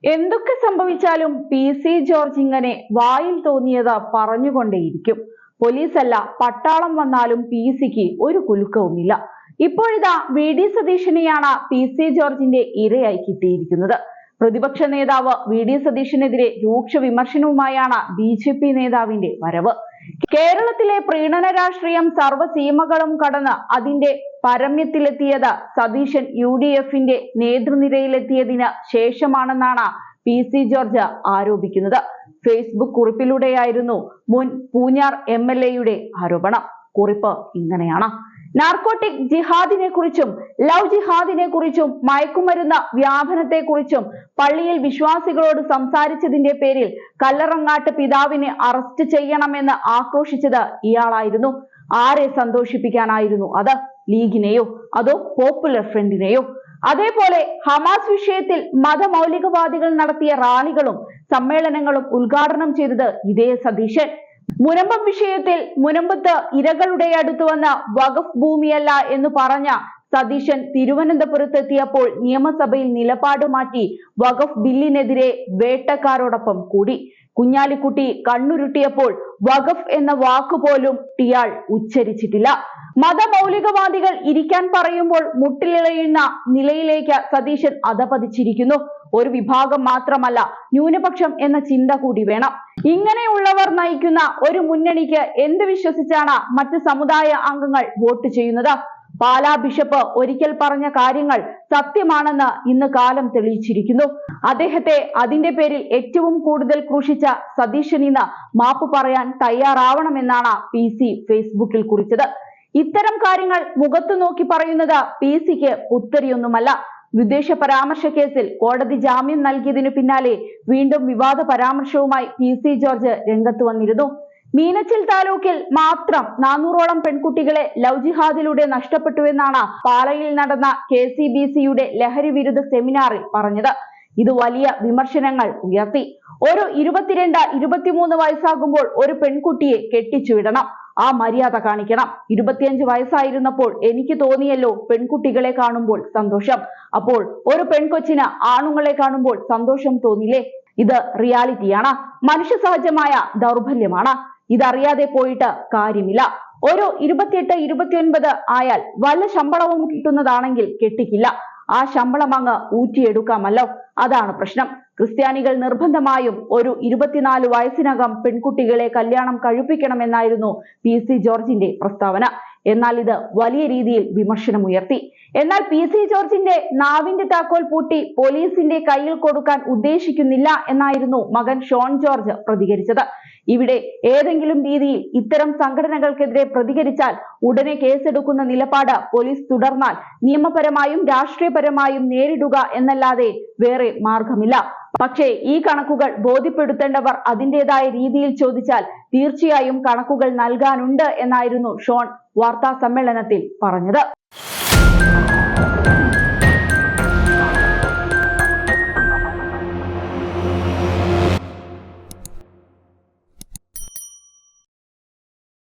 എന്തൊക്കെ സംഭവിച്ചാലും PC. George ഇങ്ങനെ വായിൽ തോന്നിയത് പറഞ്ഞുകൊണ്ടേയിരിക്കും. പോലീസല്ല പട്ടാളം വന്നാലും പി.സിക്ക് ഒരു കുലുക്കവുമില്ല. ഇപ്പോഴിതാ വി.ഡി. സതീശനെയാണ് പി.സി. ജോർജിന്റെ ഇരയായി കിട്ടിയിരിക്കുന്നത്. പ്രതിപക്ഷ നേതാവ് വി.ഡി. സതീശനെതിരെ രൂക്ഷ വിമർശനവുമായാണ് ബി.ജെ.പി. നേതാവിന്റെ വരവ്. കേരളത്തിലെ പ്രീണന രാഷ്ട്രീയം സർവ്വസീമകളും കടന്ന് അതിന്റെ പരമ്യത്തിലെത്തിയത് സതീശൻ യു.ഡി.എഫിന്റെ നേതൃനിരയിലെത്തിയതിന് ശേഷമാണെന്നാണ് പി.സി. ജോർജ് ആരോപിക്കുന്നത്. ഫേസ്ബുക്ക് കുറിപ്പിലൂടെയായിരുന്നു മുൻ പൂഞ്ഞാർ എം.എൽ.എയുടെ ആരോപണം. കുറിപ്പ് ഇങ്ങനെയാണ്: നാർക്കോട്ടിക് ജിഹാദിനെ കുറിച്ചും ലവ് ജിഹാദിനെ കുറിച്ചും മയക്കുമരുന്ന് വ്യാപനത്തെക്കുറിച്ചും പള്ളിയിൽ വിശ്വാസികളോട് സംസാരിച്ചതിന്റെ പേരിൽ കല്ലറങ്ങാട്ട് പിതാവിനെ അറസ്റ്റ് ചെയ്യണമെന്ന് ആക്രോശിച്ചത് ഇയാളായിരുന്നു. ആരെ സന്തോഷിപ്പിക്കാനായിരുന്നു അത്? ലീഗിനെയോ അതോ പോപ്പുലർ ഫ്രണ്ടിനെയോ? അതേപോലെ ഹമാസ് വിഷയത്തിൽ മതമൗലികവാദികൾ നടത്തിയ റാലികളും സമ്മേളനങ്ങളും ഉദ്ഘാടനം ചെയ്തത് ഇതേ സതീശൻ. മുനമ്പം വിഷയത്തിൽ മുനമ്പത്ത് ഇരകളുടെ അടുത്ത് വന്ന് വഖഫ് ഭൂമിയല്ല എന്ന് പറഞ്ഞ സതീശൻ തിരുവനന്തപുരത്തെത്തിയപ്പോൾ നിയമസഭയിൽ നിലപാട് മാറ്റി വഖഫ് ബില്ലിനെതിരെ വേട്ടക്കാരോടൊപ്പം കൂടി. കുഞ്ഞാലിക്കുട്ടി കണ്ണുരുട്ടിയപ്പോൾ വഖഫ് എന്ന വാക്കുപോലും ഇയാൾ ഉച്ചരിച്ചിട്ടില്ല. മതമൗലികവാദികൾ ഇരിക്കാൻ പറയുമ്പോൾ മുട്ടിലിഴയുന്ന നിലയിലേക്ക് സതീശൻ അധപതിച്ചിരിക്കുന്നു. ഒരു വിഭാഗം മാത്രമല്ല, ന്യൂനപക്ഷം എന്ന ചിന്ത കൂടി വേണം. ഇങ്ങനെയുള്ളവർ നയിക്കുന്ന ഒരു മുന്നണിക്ക് എന്ത് വിശ്വസിച്ചാണ് മറ്റ് സമുദായ അംഗങ്ങൾ വോട്ട് ചെയ്യുന്നത്? പാലാ ബിഷപ്പ് ഒരിക്കൽ പറഞ്ഞ കാര്യങ്ങൾ സത്യമാണെന്ന് ഇന്ന് കാലം തെളിയിച്ചിരിക്കുന്നു. അദ്ദേഹത്തെ അതിന്റെ പേരിൽ ഏറ്റവും കൂടുതൽ ക്രൂശിച്ച സതീശൻ ഇന്ന് മാപ്പ് പറയാൻ തയ്യാറാവണമെന്നാണ് പി.സി. ഫേസ്ബുക്കിൽ കുറിച്ചത്. ഇത്തരം കാര്യങ്ങൾ മുഖത്തു നോക്കി പറയുന്നത് പി.സിക്ക് പുത്തരിയൊന്നുമല്ല. വിദേശ പരാമർശ കേസിൽ കോടതി ജാമ്യം നൽകിയതിനു പിന്നാലെ വീണ്ടും വിവാദ പരാമർശവുമായി പി.സി. ജോർജ് രംഗത്ത് വന്നിരുന്നു. മീനച്ചിൽ താലൂക്കിൽ മാത്രം 400ഓളം പെൺകുട്ടികളെ ലവ് ജിഹാദിലൂടെ നഷ്ടപ്പെട്ടുവെന്നാണ് പാലയിൽ നടന്ന KCBCയുടെ ലഹരി വിരുദ്ധ സെമിനാറിൽ പറഞ്ഞത്. ഇത് വലിയ വിമർശനങ്ങൾ ഉയർത്തി. ഒരു 22-23 വയസ്സാകുമ്പോൾ ഒരു പെൺകുട്ടിയെ കെട്ടിച്ചുവിടണം, ആ മര്യാദ കാണിക്കണം. 25 വയസ്സായിരുന്നപ്പോൾ എനിക്ക് തോന്നിയല്ലോ പെൺകുട്ടികളെ കാണുമ്പോൾ സന്തോഷം. അപ്പോൾ ഒരു പെൺകൊച്ചിന് ആണുങ്ങളെ കാണുമ്പോൾ സന്തോഷം തോന്നില്ലേ? ഇത് റിയാലിറ്റിയാണ്, മനുഷ്യ സഹജമായ ദൗർബല്യമാണ്. ഇതറിയാതെ പോയിട്ട് കാര്യമില്ല. ഒരു 28-29 ആയാൽ വല്ല ശമ്പളവും കിട്ടുന്നതാണെങ്കിൽ കെട്ടിക്കില്ല. ആ ശമ്പളം അങ്ങ് ഊറ്റിയെടുക്കാമല്ലോ. അതാണ് പ്രശ്നം. ക്രിസ്ത്യാനികൾ നിർബന്ധമായും ഒരു 24 വയസ്സിനകം പെൺകുട്ടികളെ കല്യാണം കഴിപ്പിക്കണമെന്നായിരുന്നു പി.സി. ജോർജിന്റെ പ്രസ്താവന. എന്നാൽ ഇത് വലിയ രീതിയിൽ വിമർശനമുയർത്തി. എന്നാൽ പി.സി. ജോർജിന്റെ നാവിന്റെ താക്കോൽ പൂട്ടി പോലീസിന്റെ കയ്യിൽ കൊടുക്കാൻ ഉദ്ദേശിക്കുന്നില്ല എന്നായിരുന്നു മകൻ ഷോൺ ജോർജ് പ്രതികരിച്ചത്. ഇവിടെ ഏതെങ്കിലും രീതിയിൽ ഇത്തരം സംഘടനകൾക്കെതിരെ പ്രതികരിച്ചാൽ ഉടനെ കേസെടുക്കുന്ന നിലപാട് പോലീസ് തുടർന്നാൽ നിയമപരമായും രാഷ്ട്രീയപരമായും നേരിടുക എന്നല്ലാതെ വേറെ മാർഗമില്ല. പക്ഷേ ഈ കണക്കുകൾ ബോധ്യപ്പെടുത്തേണ്ടവർ അതിൻ്റെതായ രീതിയിൽ ചോദിച്ചാൽ തീർച്ചയായും കണക്കുകൾ നൽകാനുണ്ട് എന്നായിരുന്നു ഷോൺ വാർത്താ സമ്മേളനത്തിൽ പറഞ്ഞത്.